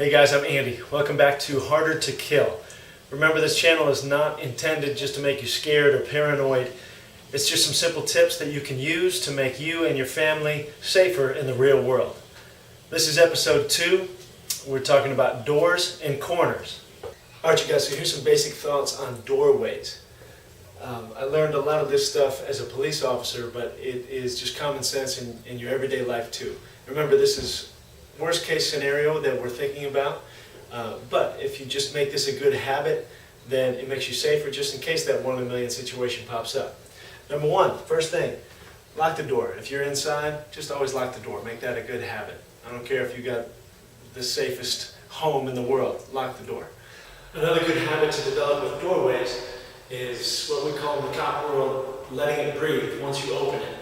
Hey guys, I'm Andy. Welcome back to Harder to Kill. Remember, this channel is not intended just to make you scared or paranoid. It's just some simple tips that you can use to make you and your family safer in the real world. This is episode 2. We're talking about doors and corners. Alright you guys, so here's some basic thoughts on doorways. I learned a lot of this stuff as a police officer, but it is just common sense in your everyday life too. Remember, this is worst case scenario that we're thinking about, but if you just make this a good habit, then it makes you safer just in case that 1 in a million situation pops up. Number 1, first thing, lock the door. If you're inside, just always lock the door. Make that a good habit. I don't care if you got the safest home in the world, lock the door. Another good habit to develop with doorways is what we call in the cop world letting it breathe once you open it.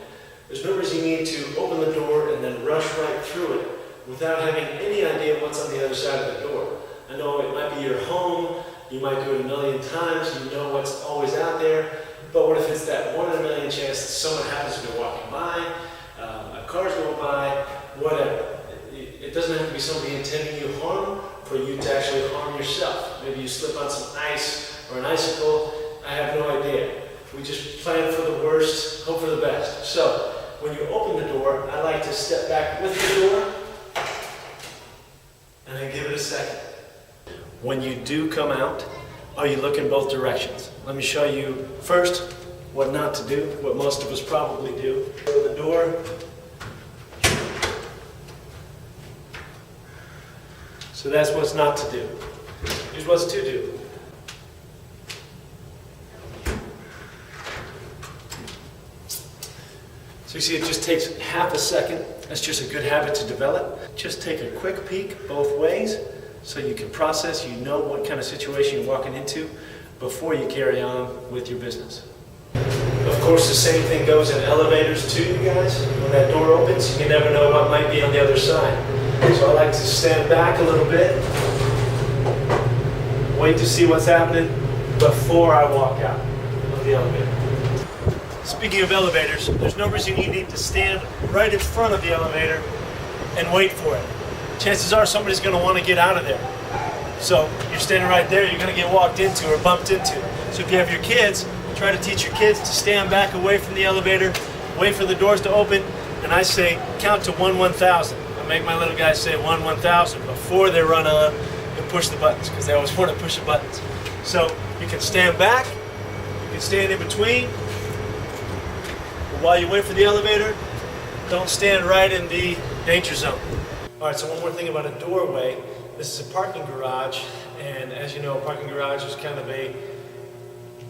There's no reason you need to open the door and then rush right through it without having any idea what's on the other side of the door. I know it might be your home, you might do it a million times, you know what's always out there, but what if it's that 1 in a million chance that someone happens to be walking by, a car's going by, whatever. It doesn't have to be somebody intending you harm for you to actually harm yourself. Maybe you slip on some ice or an icicle, I have no idea. We just plan for the worst, hope for the best. So, when you open the door, I like to step back with the door, and then give it a second. When you do come out, are you looking both directions? Let me show you first what not to do, what most of us probably do. Open the door. So that's what's not to do. Here's what's to do. So you see, it just takes half a second. That's just a good habit to develop. Just take a quick peek both ways so you can process, you know what kind of situation you're walking into before you carry on with your business. Of course, the same thing goes in elevators too, you guys. When that door opens, you never know what might be on the other side. So I like to stand back a little bit, wait to see what's happening before I walk out of the elevator. Speaking of elevators, there's no reason you need to stand right in front of the elevator and wait for it. Chances are somebody's going to want to get out of there. So you're standing right there, you're going to get walked into or bumped into. So if you have your kids, try to teach your kids to stand back away from the elevator, wait for the doors to open, and I say count to 1,000. I make my little guys say 1,000 before they run on and push the buttons, because they always want to push the buttons. So you can stand back, you can stand in between. While you wait for the elevator, don't stand right in the danger zone. Alright, so one more thing about a doorway. This is a parking garage, and as you know, a parking garage is kind of a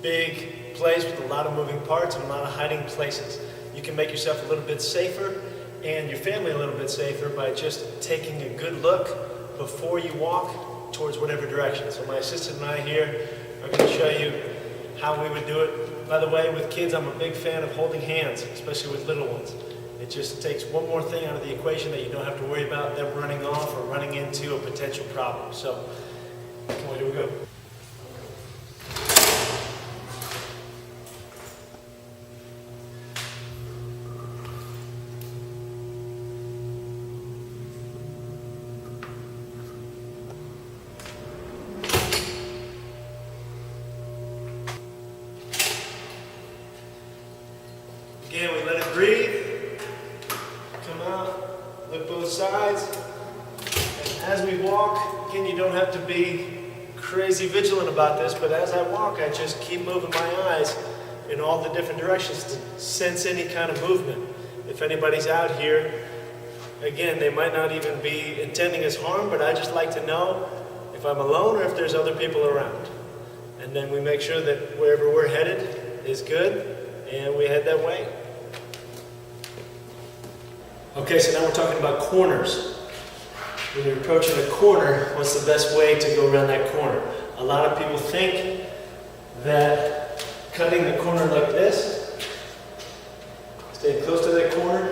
big place with a lot of moving parts and a lot of hiding places. You can make yourself a little bit safer and your family a little bit safer by just taking a good look before you walk towards whatever direction. So my assistant and I here are going to show you how we would do it. By the way, with kids, I'm a big fan of holding hands, especially with little ones. It just takes one more thing out of the equation that you don't have to worry about them running off or running into a potential problem. So, here we go. Again, we let it breathe, come out, look both sides, and as we walk, again, you don't have to be crazy vigilant about this, but as I walk, I just keep moving my eyes in all the different directions to sense any kind of movement. If anybody's out here, again, they might not even be intending us harm, but I just like to know if I'm alone or if there's other people around. And then we make sure that wherever we're headed is good, and we head that way. Okay, so now we're talking about corners. When you're approaching a corner, what's the best way to go around that corner? A lot of people think that cutting the corner like this, staying close to that corner,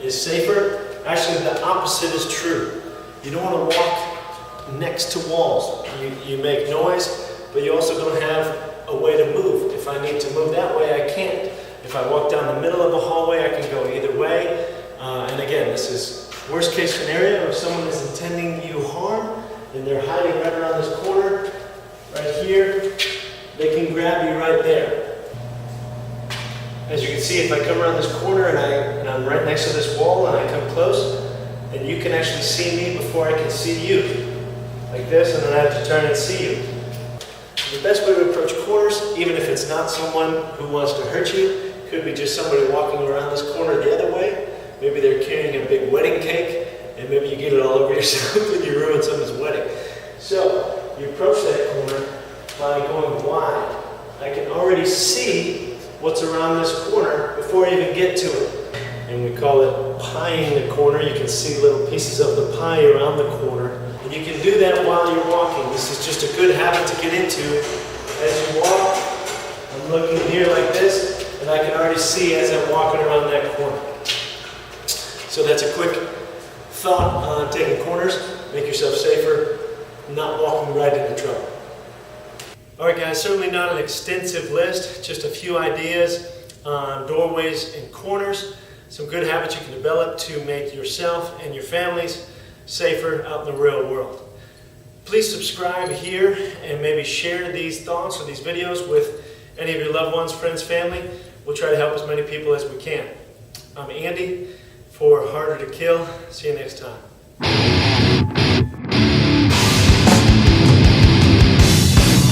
is safer. Actually, the opposite is true. You don't want to walk next to walls. You make noise, but you also don't have a way to move. If I need to move that way, I can't. If I walk down the middle of a hallway, I can go either way. And again, this is worst case scenario. If someone is intending you harm, and they're hiding right around this corner, right here, they can grab you right there. As you can see, if I come around this corner and I'm right next to this wall and I come close, then you can actually see me before I can see you. Like this, and then I have to turn and see you. The best way to approach corners, even if it's not someone who wants to hurt you, could be just somebody walking around this corner the other way. Maybe they're carrying a big wedding cake, and maybe you get it all over yourself and you ruin someone's wedding. So, you approach that corner by going wide. I can already see what's around this corner before I even get to it. And we call it pieing the corner. You can see little pieces of the pie around the corner. And you can do that while you're walking. This is just a good habit to get into. As you walk, I'm looking here like this, and I can already see as I'm walking around that corner. So that's a quick thought on taking corners. Make yourself safer, not walking right into trouble. Alright guys, certainly not an extensive list, just a few ideas on doorways and corners. Some good habits you can develop to make yourself and your families safer out in the real world. Please subscribe here and maybe share these thoughts or these videos with any of your loved ones, friends, family. We'll try to help as many people as we can. I'm Andy for Harder to Kill. See you next time.